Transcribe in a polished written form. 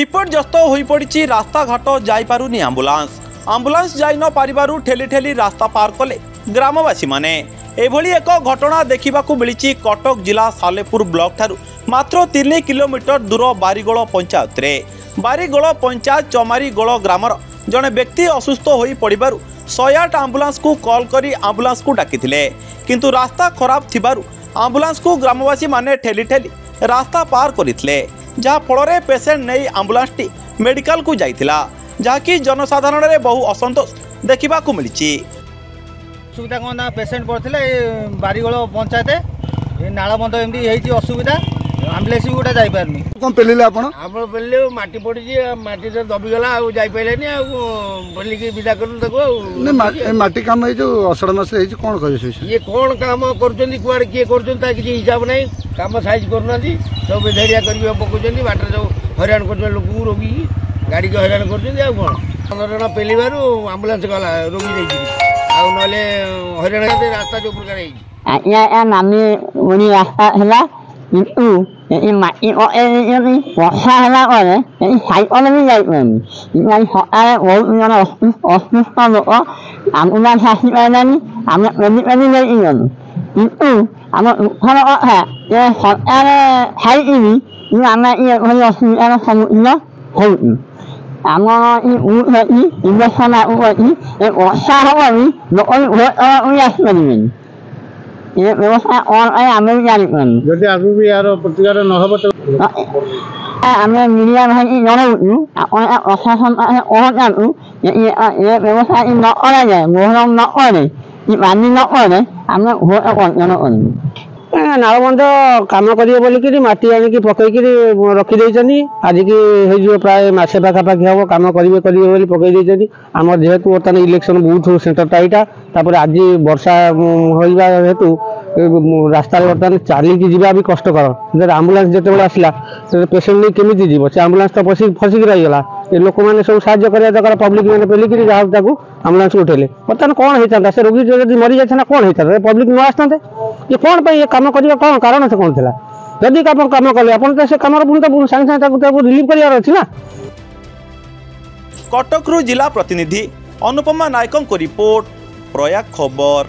विपर्यस्त हो पड़ी रास्ता घाट जापारुनी आंबुलांस आंबुलांस जाई न पारिबारु ठेली ठेली रास्ता पार कले ग्रामवासी माने। एभली एक घटना देखा मिली कटक जिला सालेपुर ब्लॉक ठारू मात्र 3 किलोमीटर दूर बारीगोल पंचायत रे। बारीगोल पंचायत चमारीगोल ग्रामर जड़े व्यक्ति असुस्थ हो पड़ू 108 आंबुलांस को कॉल करी आंबुलांस को डाकिथिले, किंतु रास्ता खराब थिबारु आंबुलांस को ग्रामवासी माने ठेली ठेली रास्ता पार करथिले, जहा फल पेसेंट नहीं आंबुलांस टी मेडिकल को जाइथिला, जहाँकि जनसाधारण रे बहु असंतोष देखा मिली। सुविधा कौन पेसेंट पड़े बारीगोल पंचायत नालबंध एमती असुविधा आम्बुलांस भी गोटे जापारनी कौन पेलिले आपण आप पेलिले माटी पड़ी माटी दबिगला जापारे बोलिकी विदा कर माटी काम जो अषाढ़ मास कौन कह ये कौन काम कर कुआड़े किए कर किसी हिसाब ना कम साइज करना सब बेधारिया कर पकाउं बाटर जो हईराण कर लोक रोगी गाड़ी को हईराण कर कौन 15 जन पेलिबार आम्बुलांस गला रोगी नहीं हईराण रास्ता जो प्रकार नामी रास्ता है itu mati kok ini wasa lah kan ini saya orang ni jadi kan ini soal orang yang osis kalau ambulan kasih mana ni ambulan ini jadi kan itu kalau ya soal hari ini nama ia kalau osis ada semua ini ama ini sana ini wasa orang ni orang yang ये व्यवस्था और आम जदि आगे भी यार प्रतिकार न हो तो आम मीडिया भाई जनऊ प्रशासन जानू ये व्यवस्था न जाए मोहरम न करे मानी न करे आम जन नालबंध कम करेंगे बोलिकी मटी आनिकी पकईक रखीदे आज की प्राय मसे पाखापाखि हम कम करेंगे पकई आम जेहेतु बर्तमान इलेक्शन बूथ सेंटरटा यहाँ आज वर्षा होगा हेतु रास्ता बर्तमान चलिकी जावा भी कष्टकर आम्बुलांस जिते आसला पेसेंट नहीं केमी जीव से आम्बुलांस तो फसिक रहीगला लोक मैंने सब साहय करा दरकार पब्लिक मैंने पेलिक आम्बुलांस उठेले बर्तमान कौन होता से रोगी जब मरी जाता कौन होता पब्लिक न आसता ये कौन ये कम करने कौन कारण से कौन था जदि कम कले आप से कम पुणी सागे सागे रिलीव करार अच्छी ना। कटकरू जिला प्रतिनिधि अनुपमा नायकों को रिपोर्ट प्रयाग खबर।